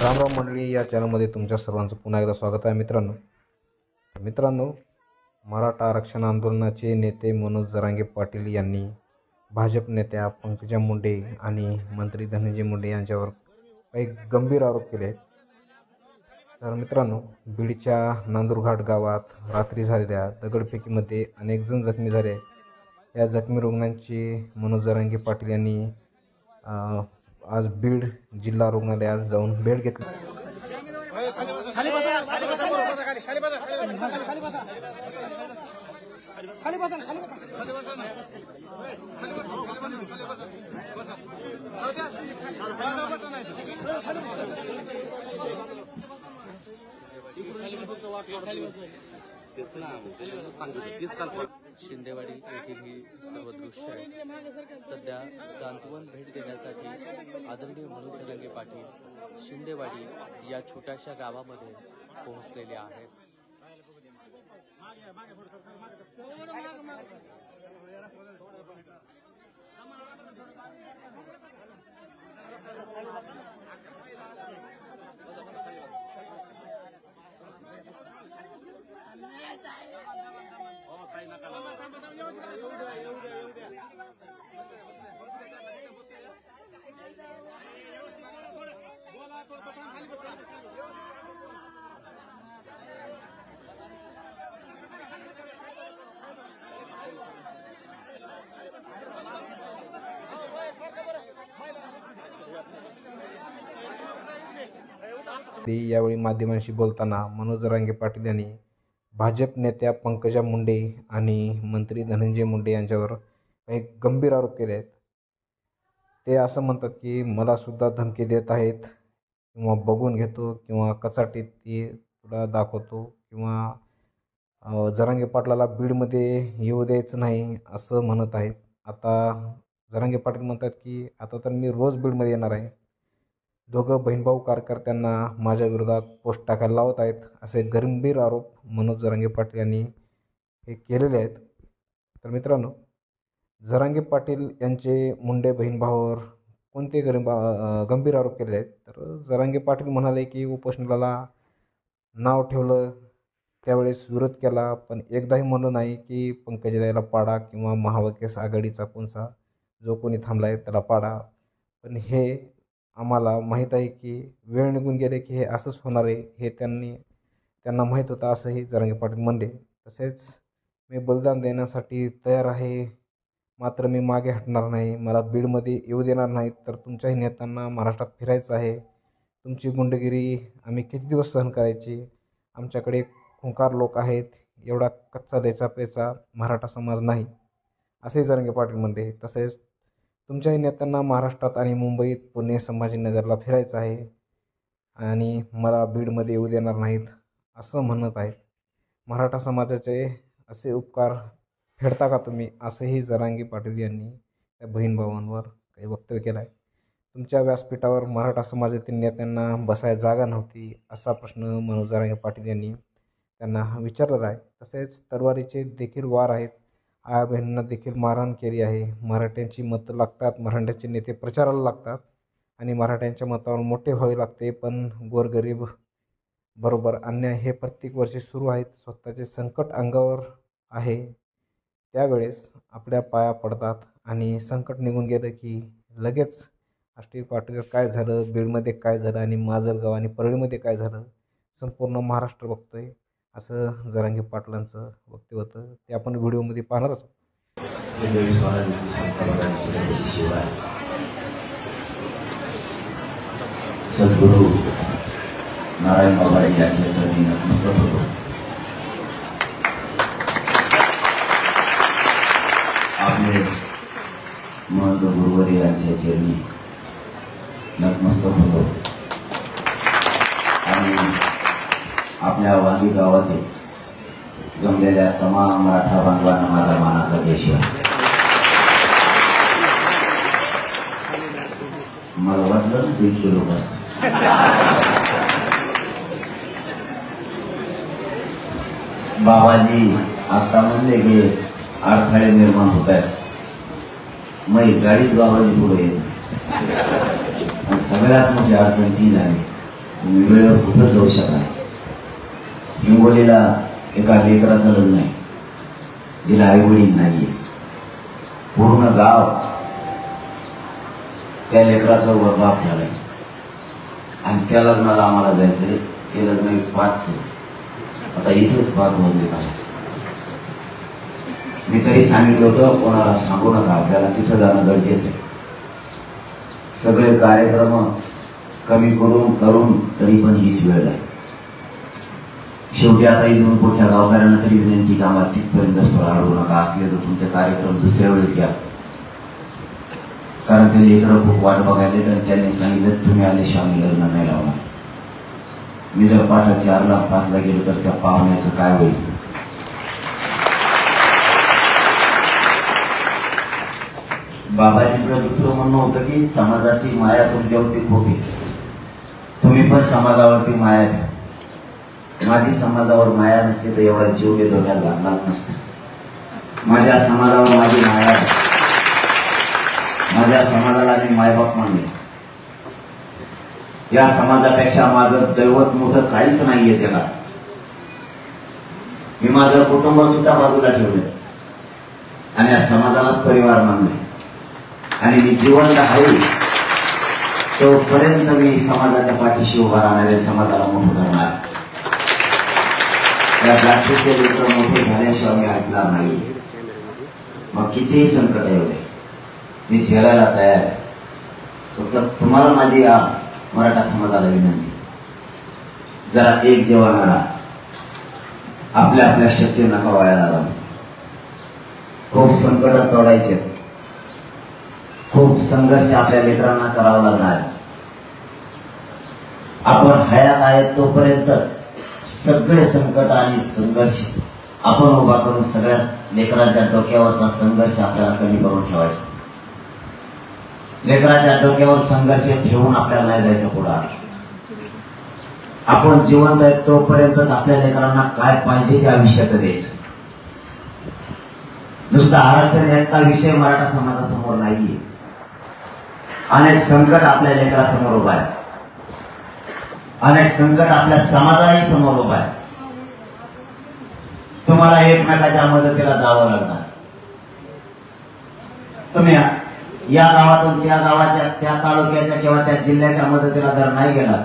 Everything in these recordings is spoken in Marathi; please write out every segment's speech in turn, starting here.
राम राम मंडळी, या चॅनलमध्ये तुमच्या सर्वांचं पुन्हा एकदा स्वागत आहे. मित्रांनो, मराठा आरक्षण आंदोलनाचे नेते मनोज जरांगे पाटील यांनी भाजप नेत्या पंकजा मुंडे आणि मंत्री धनंजय मुंडे यांच्यावर काही गंभीर आरोप केले. तर मित्रांनो, बीडच्या नांदुरघाट गावात रात्री झालेल्या दगडफेकीमध्ये अनेक जण जखमी झाले. या जखमी रुग्णांची मनोज जरांगे पाटील यांनी आज बीड जिल्हा रुग्णालयात जाऊन भेट घेतली. शिंदेवाडी येथील ही सर्व दृश्य आहे. सध्या सांत्वन भेट देण्यासाठी आदरणीय मनोज जरांगे पाटील शिंदेवाडी या छोट्याशा गावामध्ये पोहोचलेले आहेत. यावेळी माध्यमांशी बोलताना मनोज जरांगे पाटील यांनी भाजप नेत्या पंकजा मुंडे आणि मंत्री धनंजय मुंडे यांच्यावर काही गंभीर आरोप केले आहेत. ते असं म्हणतात की मला सुद्धा धमकी देत आहेत, किंवा बघून घेतो, किंवा कचाटीत ती तुला दाखवतो, किंवा जरांगे पाटलाला बीडमध्ये येऊ द्यायचं नाही असं म्हणत आहेत. आता जरांगे पाटील म्हणतात की आता तर मी रोज बीडमध्ये येणार आहे. दोघं बहीणभाऊ कार्यकर्त्यांना माझ्या विरोधात पोस्ट टाकायला लावत आहेत, असे गंभीर आरोप मनोज जरांगे पाटील यांनी हे केलेले आहेत. तर मित्रांनो, जरांगे पाटील यांचे मुंडे बहीणभावावर कोणते गंभीर आरोप केले आहेत? तर जरांगे पाटील म्हणाले की उपोषणाला नाव ठेवलं त्यावेळेस विरोध केला, पण एकदाही म्हणलं नाही की पंकजाताईला पाडा किंवा महाविकास आघाडीचा कोणता जो कोणी थांबला आहे त्याला पाडा. पण हे आम्हाला माहीत आहे की वेळ निघून गेले की हे असंच होणार आहे, हे त्यांना माहीत होतं, असंही जरांगे पाटील म्हणले. तसेच मी बलिदान देण्यासाठी तयार आहे, मात्र मी मागे हटणार नाही. मला बीडमध्ये येऊ देणार नाहीत, तर तुमच्याही नेत्यांना महाराष्ट्रात फिरायचं आहे. तुमची गुंडगिरी आम्ही किती दिवस सहन करायची? आमच्याकडे खुंखार लोक आहेत, एवढा कच्चा द्यायचा पेचा मराठा समाज नाही, असे जरांगे पाटील म्हणले. तसेच तुमच्याही नेत्यांना महाराष्ट्रात आणि मुंबईत, पुणे, संभाजीनगरला फिरायचं आहे आणि मला बीडमध्ये येऊ देणार नाहीत असं म्हणत आहेत. मराठा समाजाचे असे उपकार फेडता का तुम्ही? असंही जरांगे पाटील यांनी त्या बहीणभावांवर काही वक्तव्य केलं आहे. तुमच्या व्यासपीठावर मराठा समाजातील नेत्यांना बसायला जागा नव्हती, असा प्रश्न मनोज जरांगे पाटील यांनी त्यांना विचारलेला आहे. तसेच तलवारीचे देखील वार आहेत. आया बहिणींना देखील मारहाण केली आहे. मराठ्यांची मतं लागतात, मराठ्यांचे नेते प्रचाराला लागतात आणि मराठ्यांच्या मतावर मोठे व्हावे लागते, पण गोरगरीब बरोबर अन्याय हे प्रत्येक वर्षी सुरू आहेत. स्वतःचे संकट अंगावर आहे त्यावेळेस आपल्या पाया पडतात आणि संकट निघून गेलं की लगेच राष्ट्रीय पातळीवर काय झालं, बीडमध्ये काय झालं आणि माजलगाव आणि परळीमध्ये काय झालं संपूर्ण महाराष्ट्र बघतोय, असं जरांगे पाटलांचं वक्तव्य होतं. ते आपण व्हिडिओमध्ये पाहणारच आहोत. सद्गुरू नारायण बाबा यांच्या चरणी नतमस्तक होतो. आपले महंत गुरुवारी यांच्या चरणी नतमस्तक होतो आणि आपल्या वांगी गावातील जमलेल्या तमाम मराठा बांधवांना माझा मानाचा देश. मला वाटलं 300 लोक असतात. बाबाजी आता म्हणले की अडथळे निर्माण होत आहेत, मग गाडीच बाबाजी पुढे येत. सगळ्यात मोठी अडचण ती झाली मी वेळेवर कुठंच जाऊ शकत नाही. हिंगोलीला एका लेकराचं लग्न आहे, जिला आईवडील नाहीये. पूर्ण गाव त्या लेकराचा बाप झालाय आणि त्या लग्नाला आम्हाला जायचंय. ते लग्न 5 आता इथेच 5 वाजले का. मी तरी सांगितलं होतं कोणाला सांगू नका, आपल्याला तिथं जाणं गरजेचं आहे. सगळे कार्यक्रम कमी करून तरी पण हीच वेळ आहे. शेवटी आता इथून पुढच्या गावकऱ्यांना तरी विनंती की आम्हाला तिथपर्यंत सोडाळू नका. असले तर तुमचे कार्यक्रम दुसऱ्या वेळेस घ्या, कारण ते लेकरं खूप वाट बघायले. तर त्यांनी सांगितलं तुम्ही आल्याशिवाय आम्ही लग्न नाही लावणार. मी जर पाठा 4ला 5ला गेलो तर त्या पाहुण्याचं काय होईल. बाबाजींचं दुसरं म्हणणं होतं की समाजाची माया तुमच्यावरती खूप आहे, तुम्ही पण समाजावरती माया घ्या. माझी समाजावर माया नसते तर एवढा जीव धोक्यात घालणार नसतो. माझ्या समाजावर माझी माया आहे. माझ्या समाजाला मी मायबाप मानले. या समाजापेक्षा माझं दैवत मोठं काहीच नाहीये जगात. मी माझं कुटुंब सुद्धा बाजूला ठेवलं आणि या समाजालाच परिवार मानले. आणि मी जिवंत आहे तोपर्यंत मी समाजाच्या पाठीशी उभा राहणार आहे, समाजाला मोठं करणार. या जागतिक लोक मोठे झाल्याशिवाय मी ऐकणार नाही. मग कितीही संकट येऊ दे मी झेलायला तयार आहे. फक्त तुम्हाला माझी या मराठा समाजाला विनंती, जरा एक जेव्हा करा. आपल्या आपल्या शक्ती नका वायाला जाऊ. खूप संकटात तोडायचे, खूप संघर्ष आपल्या लेकरांना करावा लागणार. आपण हयात आहेत तोपर्यंत सगळे संकट आणि संघर्ष आपण उभा करून सगळ्या लेकरांच्या डोक्यावरचा संघर्ष आपल्याला कमी करून ठेवायचा. लेकराच्या डोक्यावर संघर्ष ठेवून आपल्याला नाही जायचं पुढे. आपण जिवंत आहेत तोपर्यंतच आपल्या लेकरांना काय पाहिजे त्या आयुष्याचं द्यायचं. नुसतं आरक्षण एकटा विषय मराठा समाजासमोर नाहीये. अनेक संकट आपल्या लेकरासमोर उभा आहे, अनेक संकट आपल्या समाजाही समोर उभा आहे. तुम्हाला एकमेकाच्या मदतीला जावं लागणार. तुम्ही या गावातून त्या गावाच्या, त्या तालुक्याच्या किंवा त्या जिल्ह्याच्या मदतीला जर नाही गेला,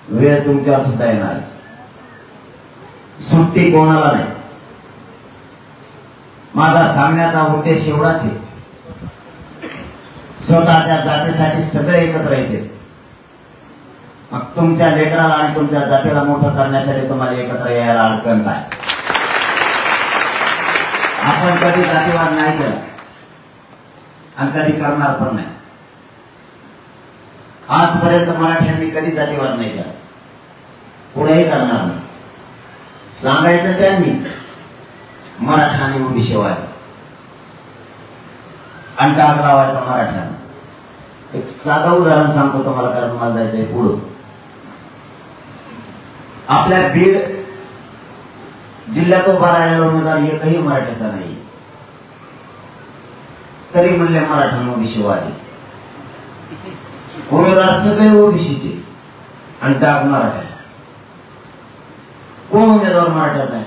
वेळ तुमच्यावर सुद्धा येणार. सुट्टी कोणाला नाही. माझा सांगण्याचा उद्देश एवढाच आहे, स्वतःच्या जातीसाठी सगळे एकत्र येते. मग तुमच्या लेकराला आणि तुमच्या जातीला मोठं करण्यासाठी तुम्हाला एकत्र यायला अडचण काय. आपण कधी जातीवाद नाही केला आणि कधी करणार पण नाही. आजपर्यंत मराठ्यांनी कधी जातीवाद नाही केला, पुढेही करणार नाही. सांगायचं त्यांनीच मराठा आणि ओबीसीवाद आणि डाग लावायचा मराठ्यांना. एक साधं उदाहरण सांगतो तुम्हाला, कारण मला जायचंय पुढं. आपल्या बीड जिल्ह्यात उभा राहिलेला उमेदवार एकही मराठ्याचा नाही, तरी म्हणले मराठा ओबीसीवादी. उमेदवार सगळे ओबीसीचे आणि डाग मराठा. कोण उमेदवार मराठ्याचा आहे?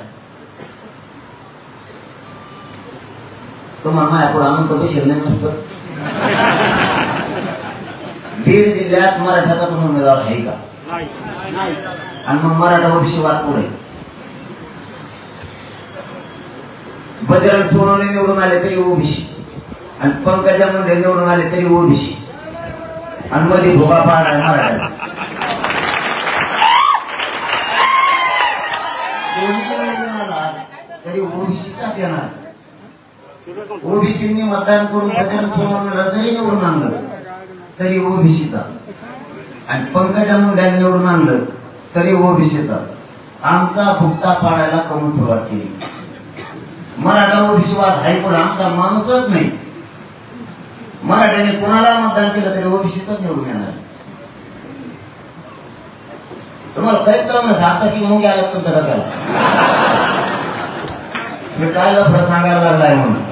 तुम्हाला माझ्यापुढे आणून तो शिरले नसतं. बीड जिल्ह्यात मराठ्याचा पण उमेदवार आहे का? आणि मग मराठा ओबीसीवाद पुढे. बजरंग सोनवणे निवडून आले तरी ओबीसी, आणि पंकजा मुंडे निवडून आले तरी ओबीसी, आणि मध्ये भोगा पाडला मराठा. तरी ओबीसीचाच येणार. ओबीसींनी मतदान करून बजरंग सोनवणेला जरी निवडून आणलं तरी ओबीसीचा, आणि पंकजा मुंडे निवडून आणलं तरी ओबीसीचा. आमचा भुकटा पाडायला कमी सुरुवात केली. मराठा ओबीसीवाद हाय पुढे आमचा माणूसच नाही. मराठ्याने कोणाला मतदान केलं तरी ओबीसीचाच निवडून येणार. तुम्हाला काहीच कळलं नसतं. आताशी मुंगे आल्यात तुमच्या डोक्याला मी काय लफडं सांगायला लागलाय म्हणून.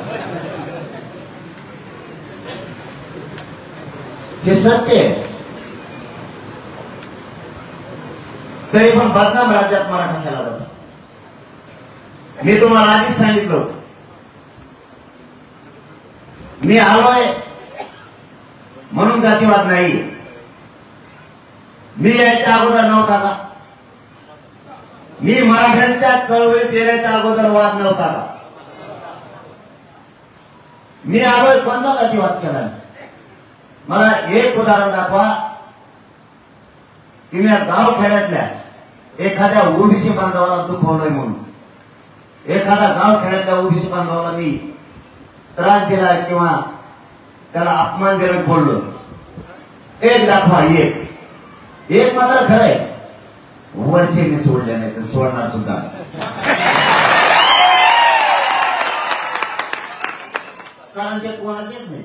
हे सत्य आहे. तरी पण बदनाम राज्यात मराठा केला जातो. मी तुम्हाला आधीच सांगितलं होतं, मी आलोय म्हणून जातीवाद नाही. मी यायच्या अगोदर नव्हता का? मी मराठ्यांच्या चळवळीत येण्याच्या अगोदर वाद नव्हता का? मी आलोय कोणता जातीवाद केला? मला एक उदाहरण दाखवा की मी गाव खेड्यातल्या एखाद्या ओबीसी बांधवाला दुखवलंय म्हणून, एखादा गाव खेड्यातल्या ओबीसी बांधवाला मी त्रास दिला किंवा त्याला अपमानजनक बोललो. एक दाखवा, एक मात्र खरंय, वरचे मी सोडले नाही तर सोडणार सुद्धा. कारण ते कोणाचेच नाही,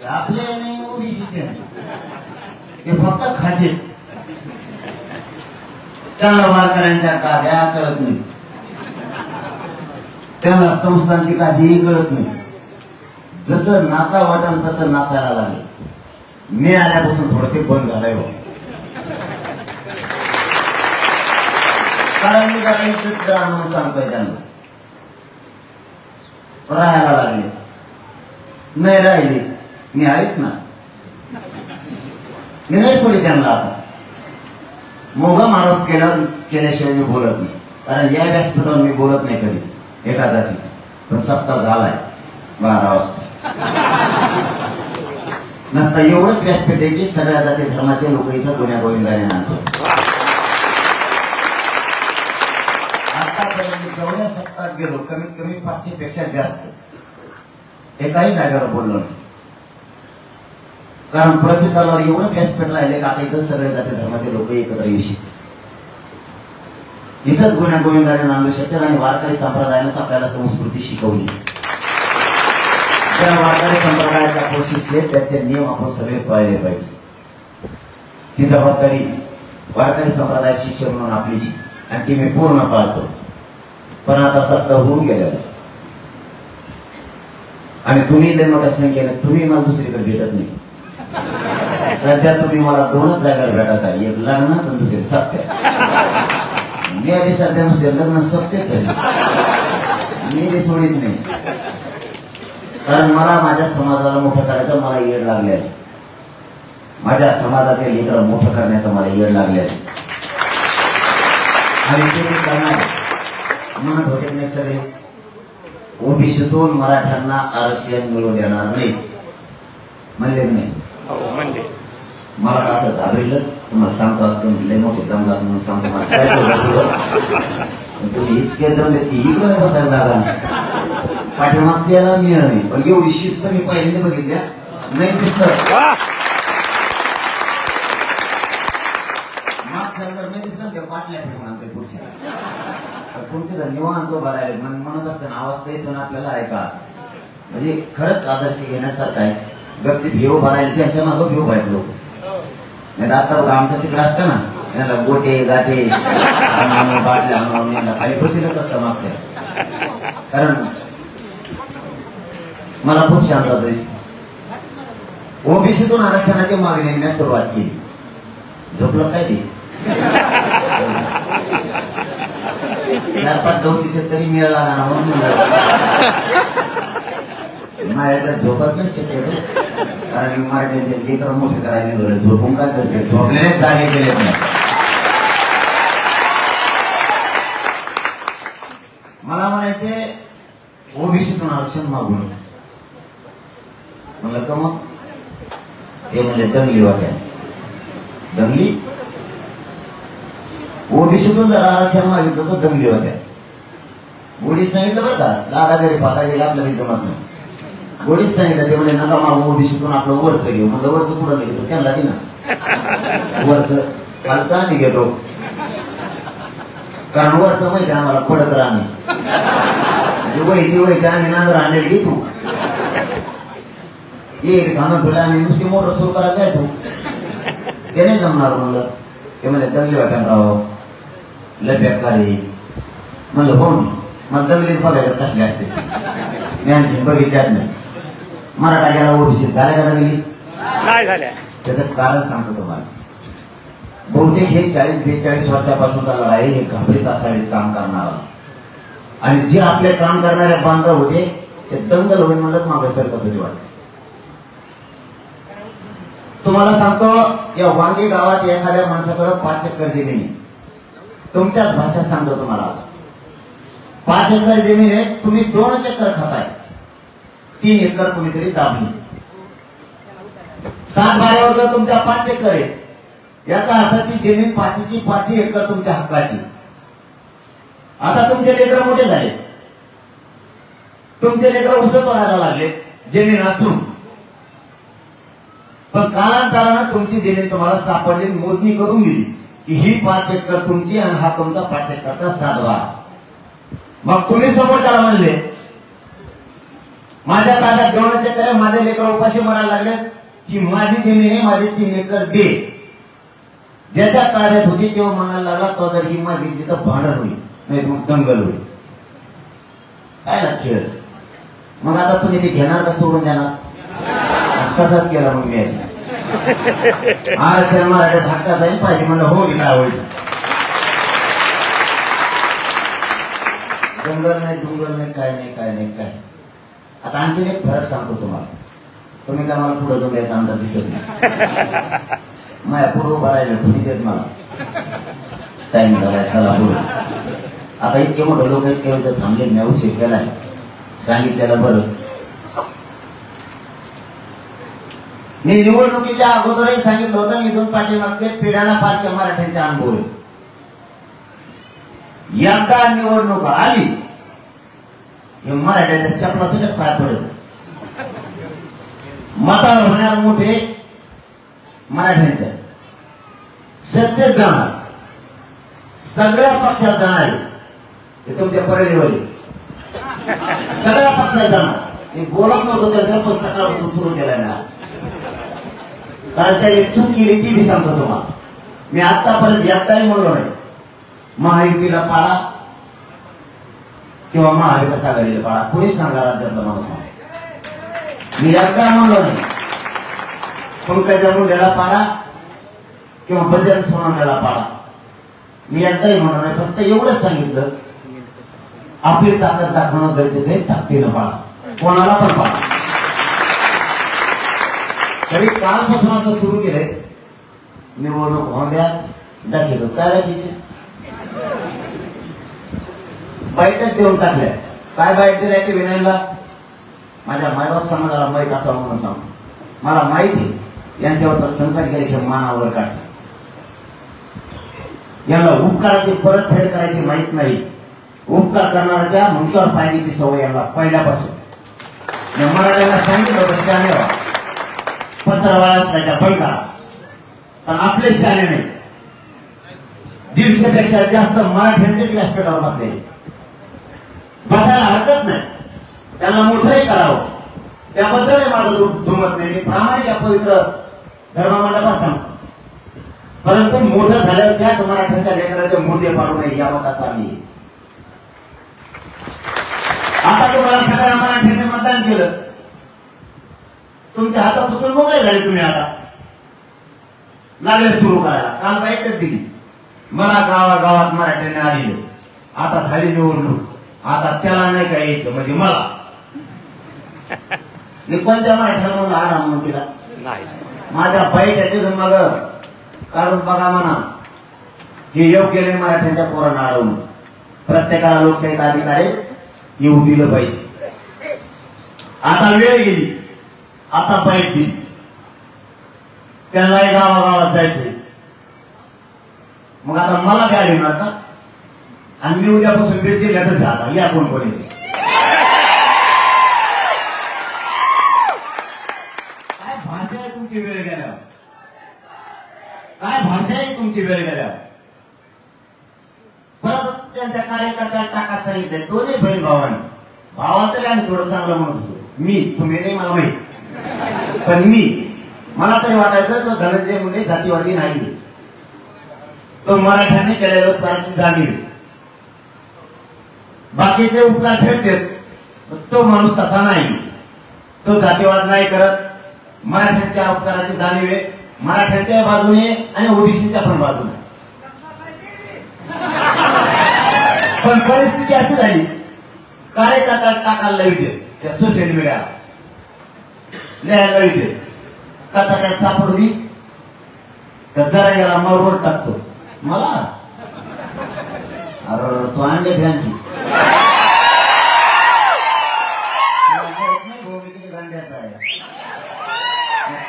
आपले नाही, ओबीसीचे नाही, ते फक्त खाते. त्यांना वारकऱ्यांच्या काद्या कळत नाही, त्यांना संस्थांची काहीही कळत नाही. जसं नाचा वाटण तसं नाचायला लागले. मी आल्यापासून थोडं ते बंद झालंय. कारण मी जरा इज्जतदार म्हणून सांगतोय त्यांना, राहायला लागले नाही, राहिले मी आहेच ना. मी नाही सोडी त्यांना. आता मोगम आरोप केल्याशिवाय मी बोलत नाही, कारण या व्यासपीठावर मी बोलत नाही कधी एका जातीचा. पण सप्ताह झालाय 12 वाजता. नसता एवढंच व्यासपीठ आहे की सगळ्या जाती धर्माचे लोक इथं गुन्ह्या गोविंदाने आणतात. आतापर्यंत जेवढ्या सप्ताहात गेलो कमीत कमी 500 पेक्षा जास्त एकाही जागेवर बोललो नाही. कारण प्रत्येकाला एवढंच व्यासपीठ राहिले का आता इथं सगळ्या जाती धर्माचे लोक एकत्र येऊ शकतात. इथंच गुन्ह्या गोविंदाने आणू शकतात. आणि वारकरी संप्रदायानेच आपल्याला संस्कृती शिकवली. त्या वारकरी संप्रदायाचा आपण शिष्य, त्याचे नियम आपण सगळे पाळले पाहिजे. ती जबाबदारी वारकरी संप्रदाय शिष्य म्हणून आपलीची, आणि ती मी पूर्ण पाळतो. पण आता सप्ताह होऊन गेलेला आणि तुम्ही लय मोठ्या संख्येने, तुम्ही मला दुसरीकडे भेटत नाही. सध्या तुम्ही मला 2च जागेवर भेटत आहे, एक लग्न आणि दुसरी सत्य. मी आधी सध्या नुसते लग्न सत्य केलं, मी ते सोडित नाही. कारण मला माझ्या समाजाला मोठं करायचं मला येड लागले आहे. माझ्या समाजाचे लेकर मोठं करण्याचं मला येड लागले आहे. आणि ते मी करणार. म्हणत होते नाही सगळे ओबीसीतून मराठ्यांना आरक्षण मिळू देणार नाही, म्हणले नाही. मला असं घाबरलं. तुम्हाला सांगतो तुम्ही लय मोठे जमला म्हणून सांगतो. तुम्ही इतके जमले की इकडे बसायला लागा. पाठीमागचं याला मिळालं नाही, पण एवढी शिस्त मी पहिल्यांदा बघितल्या नाही. शिस्त नाही दिसलं ते पाटल्या म्हणते पुढच्या कोणते जर निवांत बरायला म्हणत असताना आवाज येतो ना आपल्याला ऐका. म्हणजे खरंच आदर्श घेण्यासारखं आहे. गपची भेव भरायला त्यांच्या मागं भेव पाहिजे लोक. नाही तर आता बघा आमचं तिकडे असतं ना, त्यांना गोटे गाठे बाटल्या आणून खाली बसलेच असतं मागच्या. कारण मला खूप शांतता दिसते. ओबीसीतून आरक्षणाची मागणी मी सुरुवात केली. झोपलं काय ते 4-5 डोकीचे तरी मिळ लागणार म्हणून माझ्या झोपत नाही शक्य. कारण मराठ्याचे लेकर मोठे करायला गेलं, झोपून काय करते, झोपलेले जागे केले नाही. मला म्हणायचे ओबीसीतून आरक्षण मागून. म्हणलं का मग? ते म्हणजे दंगली होत्या. दंगली ओबीसीतून जर आरक्षण मागितलं तर दंगली होत्या. गोडीत सांगितलं बरं का, दादा घरी पाहता गेला आपल्याला जमत नाही. गोडीत सांगितलं ते म्हणजे नका मागू ओबीसीतून आपलं वरचं घेऊ. म्हणलं वरचं पुढं नाही घेतो, त्यांना दे ना वरचं. कालचं आम्ही घेतो, कारण वरचं माहिती आम्हाला पडत राहणे. वैती आम्ही नागर आणलेली घेतो. ये खाणं फुलं आम्ही नुसती मोटर सुरू करायला जायचो. ते नाही जमणार म्हणलं. ते म्हणजे दंगली होत्या राव, लय बेकारी. म्हणलं हो मला दंगलीच बघायला टाकले असते. मी आणखी बघितल्यात नाही. मराठा गेला ओबीसी झाल्या का दंगली? नाही झाल्या. त्याचं कारण सांगतो तुम्हाला. बहुतेक हे 40-42 वर्षापासूनचा लढाई हे घाबरीत असावे काम करणारा, आणि जे आपले काम करणारे बांधव होते ते दंगल होईल म्हणत मागे सरकत होते वाटत. तुम्हाला सांगतो, या वांगी गावात एखाद्या माणसाकडे 5 एकर जमीन आहे. तुमच्याच भाषेत सांगतो तुम्हाला, 5 एकर जमीन आहे, तुम्ही 2 एकर खाताय, 3 एकर कोणीतरी दाबली. 7 बाऱ्यावर तुमच्या 5 एकर आहे, याचा अर्थ ती जमीन 5 एकर तुमच्या हक्काची. आता तुमचे लेकर मोठे झाले, तुमचे लेकर ऊस तोडायला लागले जमीन असून, पण कालांतरानं तुमची जमीन तुम्हाला सापडली, मोजणी करून दिली की ही 5 एकर तुमची आणि हा तुमचा 5 एकरचा 7 मग तुम्ही समोरच्याला म्हणले माझ्या ताब्यात 2 एकर आहे, माझे लेकर उपाशी मरायला लागले की माझी जमीन आहे, माझे 3 एकर दे. ज्याच्या ताब्यात होती तेव्हा म्हणायला लागला तो जर ही मागितली तर भांडण होईल, नाही मग दंगल होईल. काय ना खेळ. मग आता तुम्ही ते घेणार का सोडून देणार? तसाच केला मग मी आरक्षण मराठ्यात हक्का जाईल पाहिजे म्हणलं, हो गेला होईल. दंगल नाही, डुंगल नाही, काय नाही, काय नाही, काय. आता आणखी एक फरक सांगतो तुम्हाला, तुम्ही काय मला पुढे जाऊन यायचा अंदाज दिसत नाही. माझ्या पुढे उभा राहिलं तुम्ही देत मला टाइम झालाय, चला पुढे. आता इतके मोठे लोक इतके थांबले, मी उशीर केलाय, सांगितलेलं बरं. मी निवडणुकीच्या अगोदरही सांगितलं होतं, इथून पाठीमागचे पिढ्याना पारच्या मराठ्यांचे अनुभव आहे. एकदा निवडणूक आली हे मराठ्याच्या चपलासाठी पाय पडत. मतावर होणार मोठे मराठ्यांच्या, सत्तेत जाणार, सगळ्या पक्षात जाणार, हे तुमच्या परळीवाली सगळ्या पक्षात जाणार. हे बोलत नव्हतं त्याच्या, पण सकाळपासून सुरू केलाय ना, कारण त्याने चूक केली ती मी सांगतो तुम्हाला. मी आतापर्यंत एकदाही म्हणलो नाही महायुतीला पाळा किंवा महाविकास आघाडीला पाळा, कोणीच सांगा राज्यातला माणूस. मी एकदा म्हणलो नाही पंकजा मुंडेला पाळा किंवा बजरंग सोनवणेला पाळा, मी एकदाही म्हणलो नाही. फक्त एवढंच सांगितलं आपली ताकद दाखवणं गरजेचं आहे, ताकदीनं पाळा, कोणाला पण पाळा. तरी कालपासून असं सुरू केलंय, निवडणूक होऊन द्या दाखवतो काय दाखवायचे, बाईटच देऊन टाकल्या. काय बाईट दिल्या की विनयला माझ्या मायबाप समाजाला माहीत असावं म्हणून सांगतो. मला माहिती यांच्यावरचं संकट गेले की मानावर काढते, यांना उपकाराची परतफेड करायची माहित नाही. उपकार करणाऱ्याच्या मुंडक्यावर पाहिजेची सवय यांना पहिल्यापासून. मला त्यांना सांगितलं होतं शाने व्हा, पत्र वाचल्याच्या बंद, पण आपले शाने नाही. 150 पेक्षा जास्त मराठ्यांचे व्यासपीठावर बसले, बसायला हरकत नाही, त्यांना मोठंही करावं, त्याबद्दल माझं दुमत नाही. मी प्रामाणिक या पवित्र धर्ममंडपात सांगतो, परंतु मोठं झाल्यावर त्याच मराठ्यांच्या लेकराचे मुद्दे पाडू नये या मताचा मी. आता तुम्हाला सगळ्या मराठ्यांनी मतदान केलं, तुमच्या हातापासून मोकळे झाले, तुम्ही आता लागले सुरू करायला. काल बाईटच दिली, मला गावागावात मराठ्यांनी आली, आता झाली निवडणूक, आता त्याला नाही का यायचं म्हणजे मला. मी कोणत्या मराठ्याला म्हणून आडा म्हणून तिला माझ्या बाईट मग काढून बघा म्हणा, हे योग्य नाही मराठ्यांच्या पोरांना अडवून. प्रत्येकाला लोकशाहीचा अधिकार आहे, येऊ दिलं पाहिजे. आता वेळ गेली, आता बाईट दिली, त्यांनाही गावागावात जायचंय. मग आता मला काय घेणार का? आणि मी उद्यापासून बीड जिल्ह्यातच आता या कोण कोणी. काय भाषा आहे तुमची वेळ गेल्यावर, काय भाषा आहे तुमची वेळ गेल्यावर. परत त्यांच्या कार्यकर्त्याला टाका सांगितलंय, दोन्ही बहीण भावांनी. भावा तरी आम्ही थोडं चांगलं म्हणत होतो, मी, तुम्ही नाही मला माहित, पण मला तरी वाटायचं तो धनंजय मुंडे जातीवादी नाही, तो मराठ्यांनी केलेल्या उपकाराची जाणीव. बाकीचे उपकार फेडतात, तो माणूस तसा नाही, तो जातीवाद नाही करत, मराठ्यांच्या उपकाराची जाणीव आहे. मराठ्यांच्या बाजूने आणि ओबीसीच्या पण बाजूने. पण परिस्थिती अशी झाली, कार्यकर्ता टाकायला लावते त्या सोशल मीडियाला, लिहायला लावते कथा त्यात सापडली तर जरा याला मारून टाकतो. मला अरे तो आणले ध्यानची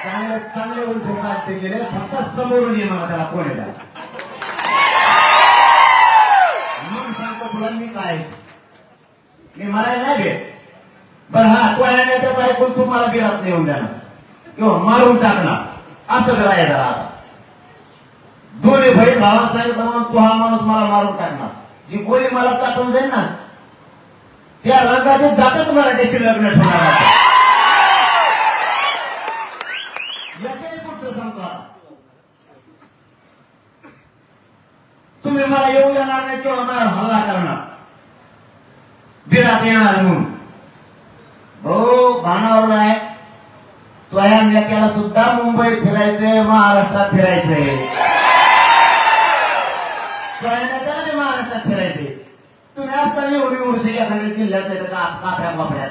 चांगले चांगले उलटे काढते गेले, फक्त समोरून ये मला त्याला कोण येतात. मग सांगतो तुला मी काय, मी मरायला नाही भेट. बरं हा तो त्याचा ऐकून तू मला बिरात नाही येऊन देणार किंवा मारून टाकणार असं करायचं. आता दोन्ही बहीण भावा सांगितलं म्हणून तू हा माणूस मला मारून टाकणार. जी गोळी मला टाकून जाईल ना त्या रंगाचे जातच मराठीशी लग्न ठेवणार. तुम्ही मला येऊ देणार नाही किंवा मला हल्ला करणार, बिरात येणार म्हणून. भाऊ भानावर आहे तो या नेत्याला सुद्धा मुंबईत फिरायचंय, महाराष्ट्रात फिरायचंय, महाराष्ट्रात फिरायचंय. तुम्ही असताना एवढी उडशी एखाद्या जिल्ह्यात नाही तर कापऱ्या वापऱ्यात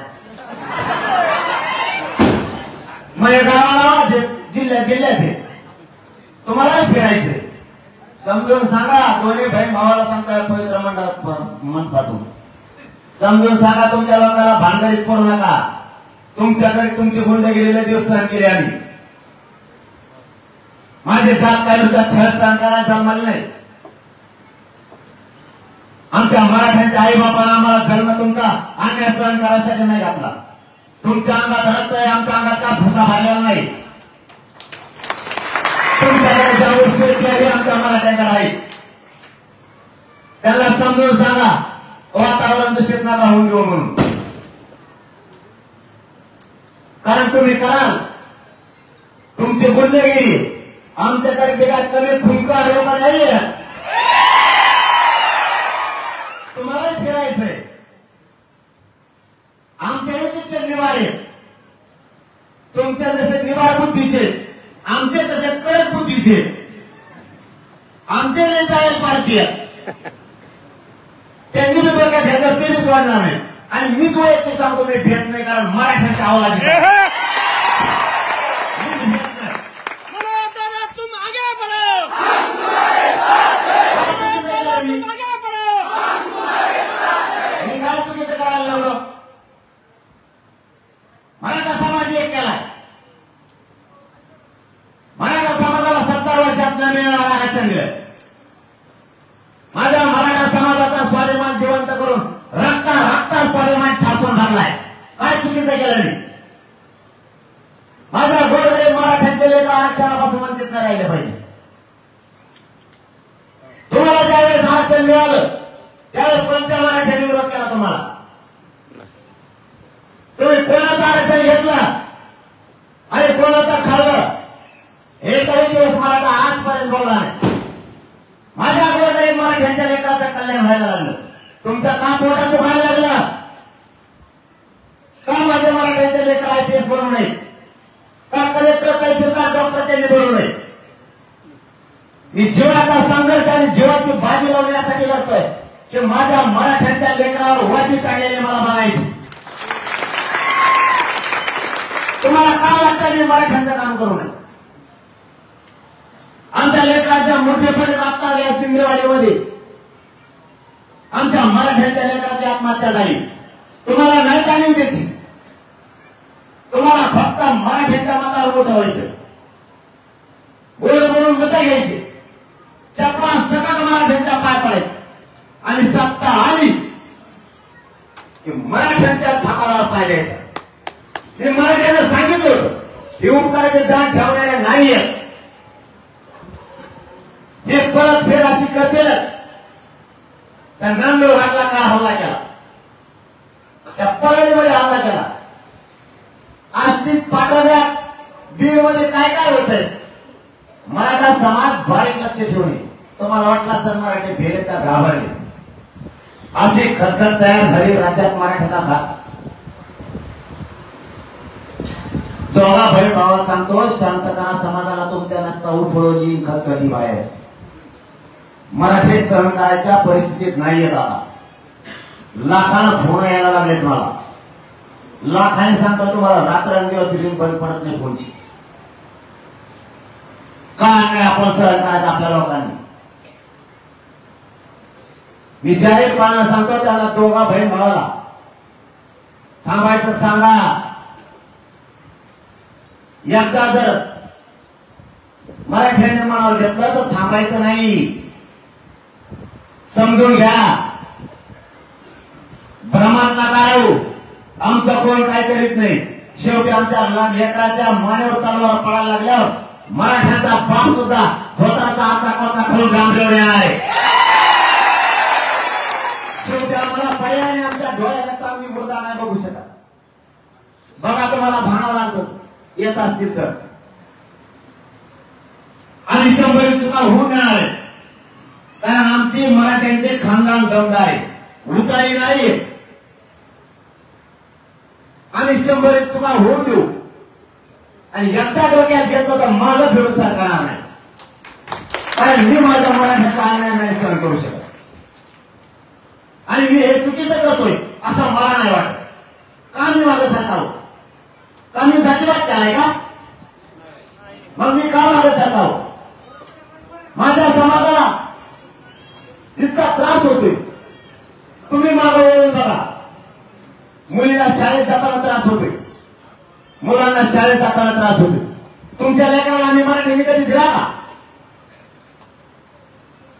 माझ्या गावाला जिल्ह्यात तुम्हाला फिरायचंय. समजून सांगा, दोन्ही बहीण भावाला सांगताय पवित्र मंडपातून समजून सांगा. तुमच्या लोकांना भांडणीत पडू नका. तुमच्याकडे तुमची गुंडगिरीला दिवस सहन केले आम्ही. माझे जात काय छळ सहन करायला जन्माले नाही. आमच्या मराठ्यांच्या आई बापाला आम्हाला जन्म तुमचा अन्याय सहन करायसाठी नाही घातला. तुमच्या अंगात रक्त आहे, आमच्या अंगात का भुसा भरलेला नाही. तुमच्याकडे ज्या गोष्टी आमच्या मराठ्यांकडे आहे त्याला समजून सांगा, वातावरण दूषित नका होऊन देऊ म्हणून. कारण तुम्ही कराल तुमची गुंडगिरी आमच्याकडे बिघाड कमी खुंकार लोक नाहीये. तुम्हाला फिरायचंय, आमच्या जितके निवारे तुमच्या जसे निवार बुद्धीचे, आमचे तसे कडक बुद्धीचे, आमचे नेता आहेत भारतीय. त्यांनी मी बघा घेतलं तरी सोडणार नाही. आणि मी जो एक ते सांगतो मी भेट नाही, कारण मराठ्यांच्या आवाज मी काय चुकीचं करायला लावलं. मराठा समाज एक केलाय. मराठा समाजाला 70 वर्षात न मिळणारं आरक्षण दिलं. माझ्या मराठा समाजाचा स्वाभिमान जिवंत करून रक्ता स्वाभिमान ठासून टाकलाय. काय चुकीचं केलं मी. माझ्या गोरगरीब मराठ्यांचे लेख आरक्षणापासून वंचित नाही राहिले पाहिजे. तुम्हाला ज्यावेळेस आरक्षण मिळालं त्यावेळेस कोणत्या मराठ्यांनी विरोध केला तुम्हाला. तुम्ही कोणाचं आरक्षण घेतलं आणि कोणाचं खाल्लं एकही दिवस मराठा आजपर्यंत बोलला नाही. माझ्या गोरगरीब मराठ्यांच्या लेकराचं कल्याण व्हायला लागलं. तुमचा का पोटात दुखायला लागलं. का माझ्या मराठ्यांचे लेकर IPS बनवू नये, का कलेक्टर तहसीलदार डॉक्टर त्यांनी बनवू नये. मी जीवाचा संघर्ष आणि जीवाची बाजी लावण्यासाठी लढतोय की माझ्या मराठ्यांच्या लेकरावर वाजी काढलेले मला बघायचे. तुम्हाला का वाटतं मी मराठ्यांचं काम करू नये. आमच्या लेकराच्या मोठेपणे आता या शिंदेवाडीमध्ये आमच्या मराठ्यांच्या लेकराची आत्महत्या झाली. तुम्हाला नाही जाणीव द्यायची. तुम्हाला फक्त मराठ्यांच्या मतावर मोठं व्हायचं, गोळ बोलून मतं घ्यायचे, चपला सकट मराठ्यांच्या पाय पडायचे आणि सत्ता आली की मराठ्यांच्या छापाला पाय द्यायचा. मी मराठ्यांना सांगितलं होतं हे उपकाराचे जाण ठेवणारे नाहीये. हे परत फेर अशी करतील. त्या नंदुरबारला का हल्ला केला, त्या परळीमध्ये हल्ला केला, आस्तीत पाटोद्या बीड मध्ये काय काय होतंय. मराठा समाज बारीक लक्ष ठेवणे. तुम्हाला वाटला सर मराठी भेले का घाबरले. अशी खतखत तयार झाली राज्यात मराठ्याचा भाग. दोघा बहीण भावा सांगतो शांत करा समाजाला तुमच्या नसता उठवली कधी बाहेर. मराठी सहन करायच्या परिस्थितीत नाहीये दादा. लाखांना फोन यायला लागलेत मला. लाखांनी सांगतो तुम्हाला रात्रंदिवस रिंग बंद पडत नाही फोनची. काय नाही आपण सहन करायचं आपल्या लोकांनी. मी जाहीरपणाने सांगतो त्याला दोघा बहीण भावाला थांबायचं सांगा. एकदा जर मराठ्यांनी मनावर घेतलं तर थांबायचं नाही. समजून घ्या. भ्रमात नका राहू. आमचं कोण काय करीत नाही. शेवटी आमच्या लेकराच्या मानेवर तलवार पडायला लागल्यावर मराठ्यांचा बाप सुद्धा स्वतःचा आत्मा खोल गांभीर्य आहे. शेवटी आम्हाला पर्यायाने आमच्या डोळ्याला आम्ही मुर्दा नाही बघू शकत. बघा तुम्हाला भानावं लागतं येत असतील तर. आणि 100 चुका होऊ मिळणार आहे. कारण आमची मराठ्यांचे खानदान दमदार आहे. उतारी नाही. आम्ही 100 चुका होऊ देऊ. आणि एकदा डोक्यात घेतलं तर माझं फिरून सरकार नाही. कारण मी माझ्या मराठ्याचा अन्याय नाही सहन करू शकत. आणि मी हे चुकीचं करतोय असं मला नाही वाटत. का मी माझं सरकाव? का मी जातीवाद केलाय का? मग मी का माझं सरकाव? माझ्या समाजाला इतका त्रास होतोय. तुम्ही मागं वळून बघा. मुलीला शाळेत जाताना त्रास होतोय. मुलांना शाळेत जाताना त्रास होतोय. तुमच्या लेकराला आम्ही मराठी कधी दिला का?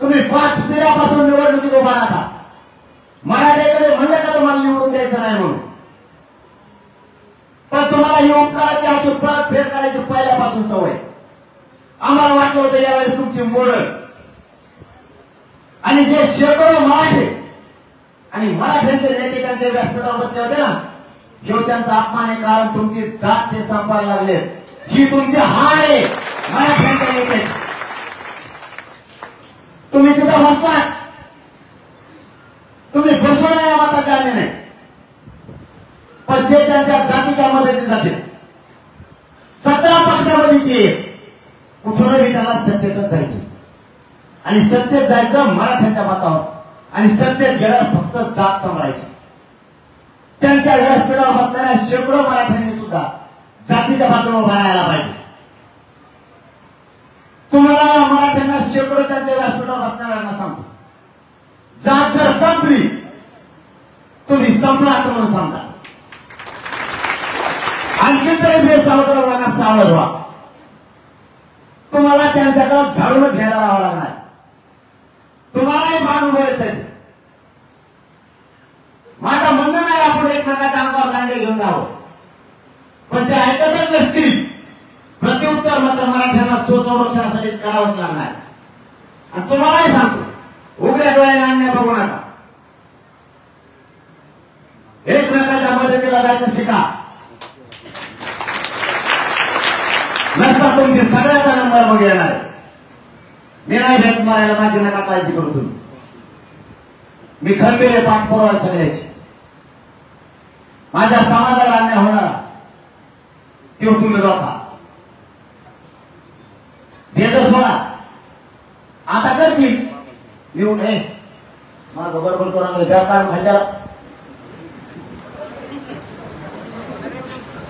तुम्ही 5 पिढ्यापासून निवडणुकीत उभा राहता. मराठीकडे म्हणलं का तुम्हाला निवडून द्यायचं नाही म्हणून. पण तुम्हाला ही उपकाराची अशी परत फेड करायची पहिल्यापासून सवय. आम्हाला वाटलं होतं यावेळेस तुमची मोडल. आणि जे शेकडो मराठी आणि मराठ्यांचे नेते त्यांच्या व्यासपीठावर बसले होते ना, हे त्यांचा अपमान आहे. कारण तुमची जात ते संपायला लागले. ही तुमची हार आहे मराठ्यांच्या नेते. तुम्ही तिथं बसता. तुम्ही बसू नये मताचे आम्ही नाही. पण ते त्यांच्या जातीच्या मदतीने जाते. 17 पक्षामध्ये ते कुठूनही त्यांना सत्तेतच जायचं. आणि सत्तेत जायचं मराठ्यांच्या मतावर. आणि सत्तेत गेल्यावर फक्त जात सांभाळायची. त्यांच्या व्यासपीठावर बसणाऱ्या शेकडो मराठ्यांनी सुद्धा जातीच्या बाजूने उभा राहायला पाहिजे. तुम्हाला मराठ्यांना शेकडो त्यांच्या व्यासपीठावर बसणाऱ्यांना सांगतो, जात जर संपली तुम्ही संपला म्हणून समजा. आणखी तरी बेसावध लोकांना सावध व्हा. तुम्हाला त्यांच्याकडे झाडूनच घ्यायला राहावं लागणार. तुम्हालाही मानून त्याचे माझं म्हणणं नाही आपण एकमेकाच्या अंगावर दांडे घेऊन जावं. पण ते ऐकतच नसतील. प्रत्युत्तर मात्र मराठ्यांना स्वसंरक्षणासाठी करावंच लागणार. आणि तुम्हालाही सांगतो उघड्या डोळ्याने अन्याय बघू नका. एकमेकाच्या मदतीला जायचं शिका. नसता तुमची सगळ्याचा नंबर मग येणार. मी नाही भेट मारायला माझी नका काळजी करू तुम्ही. मी खंबीर पाठ पुरवायला सगळ्याची. माझ्या समाजाला अन्याय होणारा तो तुम्ही रोखा. भेट सोडा. आता करतील येऊन हे मला बरोबर करून द्या कारण खायला.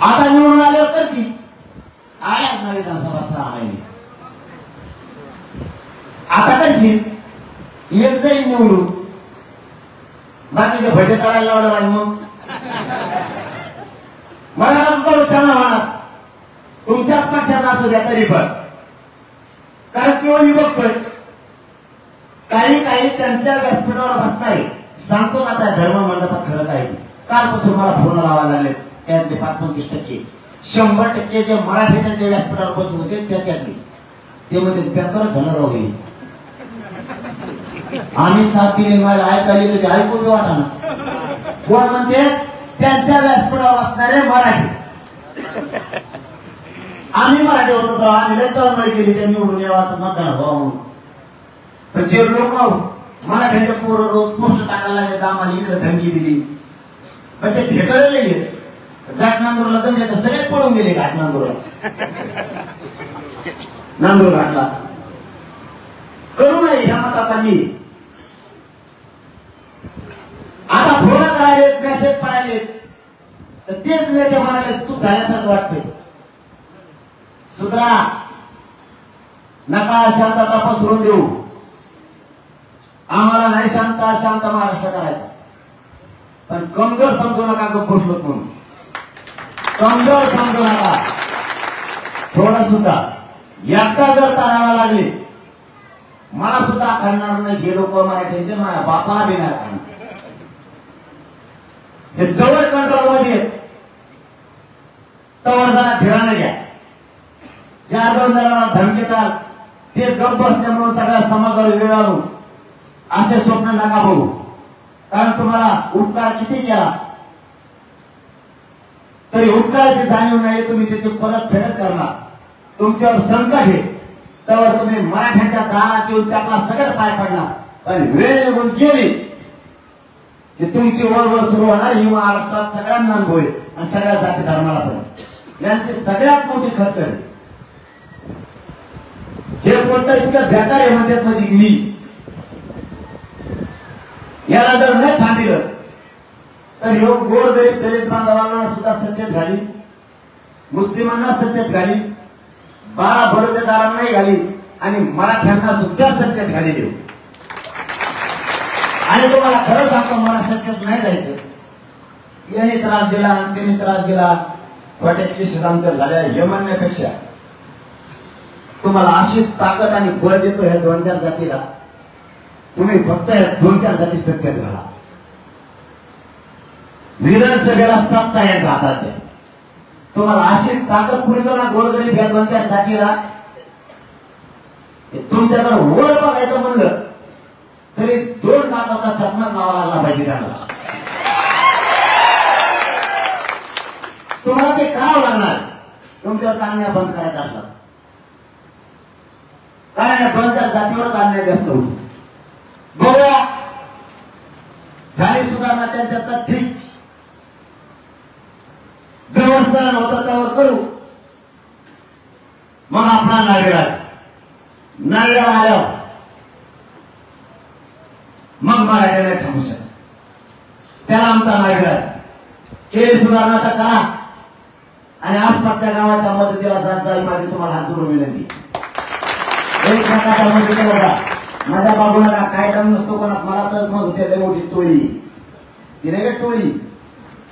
आता निवडून आल्यावर करतील. आल्याच नाही विधानसभा 6 महिने. आता करशील एक जाईल निवडून. बाकीचे भजे तळायला लावलं पाहिजे. मग मला नंतर छान होणार. तुमच्याच पक्षाचा असू द्या तरी पण. कारण किंवा मी बघतोय काही त्यांच्या व्यासपीठावर बसताय. सांगतो ना त्या धर्म मंडपात खरं काही. कालपासून मला फोन लावायला लागले. त्यातले 25% 100% जे मराठी त्यांच्या व्यासपीठावर बसत होते त्याच्यातले ते म्हणते पेपरच झालं राहू. आम्ही 7 दिले मला ऐकायला ते ऐकून वाटा ना. कोण म्हणते त्यांच्या व्यासपीठावर असणारे मराठी. आम्ही मराठी होतो तेव्हा आम्ही लय तळमळ केली त्यांनी निवडून यावा मतदान व्हावं म्हणून. पण जे लोक मराठ्यांच्या पोरं रोज पोस्ट टाकायला लागले. आम्हाला इकडे धमकी दिली. पण ते भेटले जाट नांदूरला जमले तर सगळे पळून गेले घाट नांदूरला. नांदूर घाटला करू नये ह्या मताचा मी. आता फोन करायलेत, मेसेज पडायलेत, तर तेच नेते म्हणाले चूक झाल्यासारखं वाटते. सुधरा, नका शांतता पसरून देऊ. आम्हाला नाही शांत महाराष्ट्र करायचा, पण कमजोर समजू नका. गप्प बसलो म्हणून कमजोर समजू नका. थोडं सुद्धा एकदा जर ताराला लागले, मला सुद्धा खणणार नाही. हे लोक मराठ्यांचे माझ्या बापाला देणार काढणार. हे जवळ कंट्रोल मध्ये तवर जरा धीराने घ्या. ज्या 2 जणांना धमकीचा ते गप्प बसल्यामुळे सगळ्या समाजावर वेळ आणून असे स्वप्न नका बघू. कारण तुम्हाला उपकार किती केला तरी उपकाराची जाणीव नाही. तुम्ही त्याची परत फेडत करणार. तुमच्यावर संकट आहे तर तुम्ही मराठ्यांच्या दारात येऊन आपला सगळं पाय पडणार. पण वेळ निघून गेली की तुमची वळवळ सुरू होणार. ही महाराष्ट्रात सगळ्यांना अनुभव आहे आणि सगळ्या जाती धर्माला पण. यांची सगळ्यात मोठी खत हे कोणतं इतकं बेकार आहे म्हणतात म्हणजे मी. याला जर नाही थांबिलं तर ह्यो गोरगरीब दलित बांधवांना सुद्धा सत्तेत घाली, मुस्लिमांना सत्तेत घाली, 12 बलुतेदारांनाही घाली आणि मराठ्यांना सुद्धा सत्तेत घाली देऊ. आणि तुम्हाला खरं सांगतो, मला सत्तेत नाही जायचं. याने त्रास दिला आणि त्याने त्रास दिला, खोट्याची शिदांतर झाल्या हे म्हणण्यापेक्षा तुम्हाला अशी ताकद आणि बळ देतो ह्या 2-4 जातीला. तुम्ही फक्त 2-4 जाती सत्तेत घाला. विधानसभेला सत्ता यांच्या हातात द्या. तुम्हाला अशी ताकद पुरतो ना गोरगरीब या 2-4 जातीला. तुमच्याकडे वर बघायचं म्हणलं तरी 2 लाखाचा चकमा लावा लागला पाहिजे त्यांना. तुम्हाला ते करावं लागणार. तुमच्यावर अन्याय बंद करायचा असला कारण या 2-4 जातीवरच अन्याय जास्त होतो. बघूया झाली सुधारणा त्यांच्यात ठीक. जवळ सण होतं त्यावर करू. मग आपला नागरिक आल्यावर मग मराठ्याला थांबू शकत. त्याला आमचा नागरिक केली सुधारणा तर करा आणि आसपासच्या गावाच्या मदतीला जात जाईल. माझी तुम्हाला हात जोडून विनंती. एक प्रकारच्या मदतीला बघा. माझ्या बाबू नका काय काम नसतो कोणा. मला तर मग होते लय मोठी टोळी. ती नाही का टोळी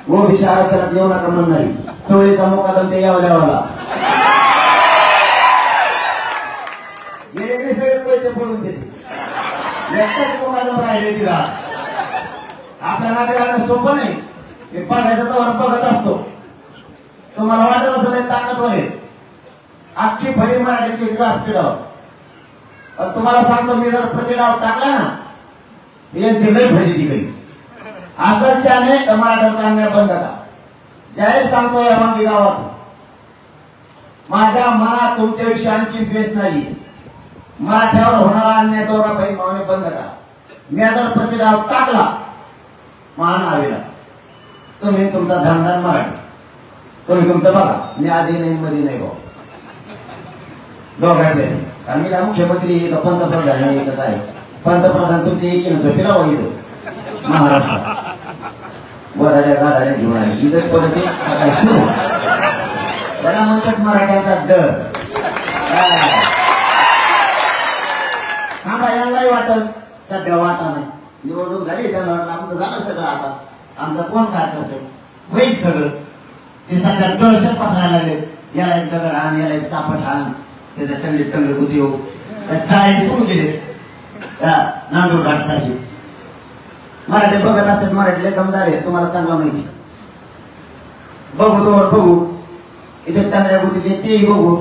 ओबीसी आरक्षणात येऊ नका म्हणणारी टोळीचा मुकादम ते यावल्यावाला गेले सगळे पैसे पडून त्याचे मुकादम राहिले तिला. आपल्या नागरिकांना सोपं नाही. ते बघायचं तर बघत असतो. तुम्हाला वाटत असं ताकदवर आहे. अख्खी फळी मराठीची ग्लास पिढाव. तुम्हाला सांगतो मी जर प्रतिडाव टाकला ना यांची लय भजी ती काही असं शाने मराठ्याचा अन्याय बंद करा. जाहीर सांगतो या मागे गावात माझ्या मनात तुमच्याविषयी आणखी द्वेष नाही. मराठ्यावर होणारा अन्याय दौरा पाहिजे मागणे बंद करा. मी जर प्रतिडाव टाकला मान आवेला तुम्ही तुमचा धनदान मराठी तुम्ही तुमचं बघा. मी आधी नाही मध्ये नाही भाऊ दोघांचे. कारण मी काय मुख्यमंत्री पंतप्रधान आहे का काय. पंतप्रधान तुमचे एक झोपेला व्हायचं महाराष्ट्रात वराड्या गाड्या घेऊन आले. इथं पद्धती सकाळी सुरू त्याला म्हणतात मराठ्याचा दर. हा बायांनाही वाटत सध्या वाटा नाही. निवडणूक झाली त्यांना वाटलं आमचं झालं सगळं. आता आमचं कोण काय करतो होईल सगळं. ते सध्या दहशत पसरायला लागले. याला एक दगड आण याला एक चापट आण त्याच्या टंगडे टंगडे होते हो चाळीस पळून गेले त्या नांदूर घाटसाठी. मराठी बघत असतात. मराठीला दमदार आहे तुम्हाला चांगला माहिती. बघू तोवर बघू इथे टंगड्या होती तेही बघू.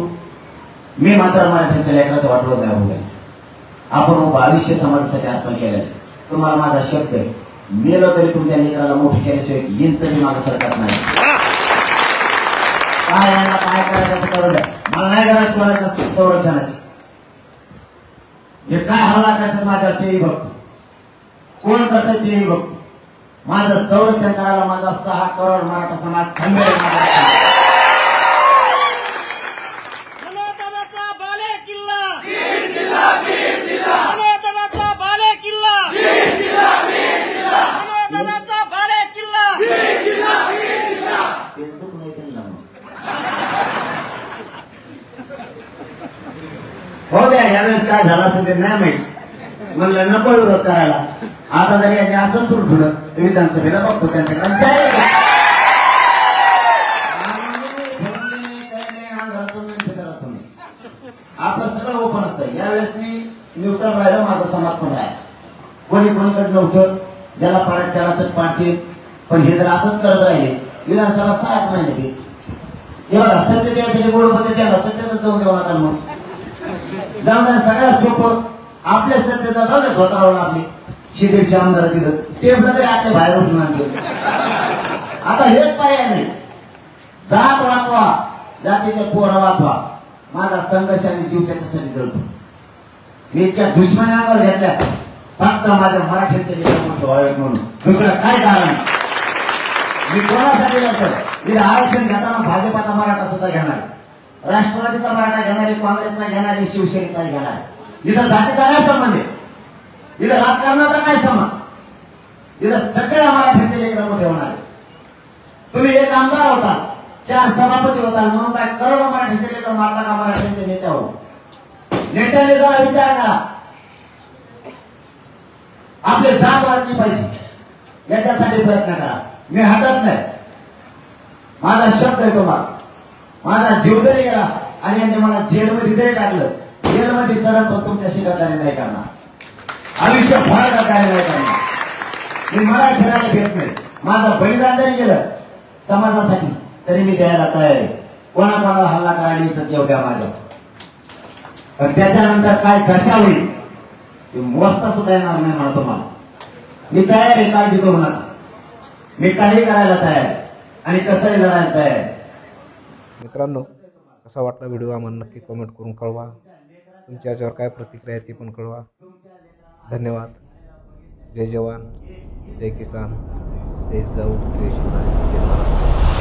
मी मात्र मराठ्यांच्या लेकराचं वाटवत नाही. बघा आपण आयुष्य समाजासाठी अर्पण केलं. तुम्हाला माझा शब्द आहे मेलं तरी तुमच्या लेकराला मोठं केल्याशिवाय यांचं मी माझं सरकार नाही. काय यांना काय करायचं करू द्या. मला नाही करायचं कोणाचं असतं संरक्षणाची. हे काय हल्ला करतात माझ्यावर तेही बघतो. कोण करतात तेही बघतो. माझं संरक्षण करायला माझा 6 करोड मराठा समाज खंबीर आहे. मनोदादाचा बाले किल्ला बीड जिल्हा मनोदादाचा बाले किल्ला बीड जिल्हा मनोदादाचा बाले किल्ला बीड जिल्हा फेसबुक नाही त्यांना हो द्या. यावेळेस काय झालं असेल ते नाही माहित. म्हणलं नको विरोध करायला. आता जरी यांनी असं सुरू ठेवलं तर विधानसभेला बघतो त्यांच्याकडे आपलं सगळं ओपन असतं. यावेळेस मी न्यूट्रल राहिलो. माझा समाज पण आहे. कोणी कोणीकडे नव्हतं. ज्याला पाण्यात त्याला चट पाडतील. पण हे जर असंच करत राहिले विधानसभा 6 महिने हे बघा सत्य द्यायसाठी गोडपती त्याला सत्यातच जाऊन देऊ नका. मग जाऊन द्या. सगळ्यात सोपं आपल्या सत्तेचा जाऊ द्या. धोतरावून आपली शिदेशी आमदार तिथं टेबल तरी आपल्या बाहेर उठून आणले. आता हेच पर्याय नाही. जात वाचवा, जातीचे पोरं वाचवा. माझा संघर्ष आणि जीव त्याच्यासाठी जळतो. मी इतक्या दुश्मनावर घेतल्या फक्त माझ्या मराठीचे लेखन व्हावे म्हणून. दुसरं काय कारण. मी कोणासाठी लढतो. मी आरक्षण घेताना भाजपाचा मराठा सुद्धा घेणार, राष्ट्रवादीचा मराठा घेणारे, काँग्रेसचा घेणारे, शिवसेनेचा घेणार. इथं जातीचा काय संबंध आहे. इथं राजकारणाचा काय संबंध. इथं सगळ्या मराठ्यांचे लेखन मोठे होणार. तुम्ही एक आमदार होता, 4 सभापती होता, म्हणून काय करोडो मराठीचे लेखन मारला का मराठ्यांचे नेत्या हो. नेत्याने जरा विचार करा. आपले जात वाढली पाहिजे याच्यासाठी प्रयत्न करा. मी हटत नाही. माझा शब्द आहे तुम्हाला. माझा जीव जरी गेला आणि यांनी मला जेलमध्ये जरी टाकलं, जेलमध्ये सरळ पण तुमच्याशी गद्दारी नाही करणार. आयुष्य फार गद्दारी नाही करणार. मी मला फिरायला घेत नाही. माझं बलिदान जरी गेलं समाजासाठी तरी मी द्यायला तयार आहे. कोणाकोणाला हल्ला करायला इथं येऊ द्या माझ्या. पण त्याच्यानंतर काय दशा होईल मोजता सुद्धा येणार नाही मला तुम्हाला. मी तयार आहे. काळजी करू नका. मी काही करायला तयार आहे आणि कसंही लढायला तयार आहे. मित्रांनो, कसा वाटला व्हिडिओ आम्हाला नक्की कमेंट करून कळवा. तुमच्या याच्यावर काय प्रतिक्रिया आहे ती पण कळवा. धन्यवाद. जय जवान, जय किसान, जय जाऊ, जय शिवराय, जय महाराज.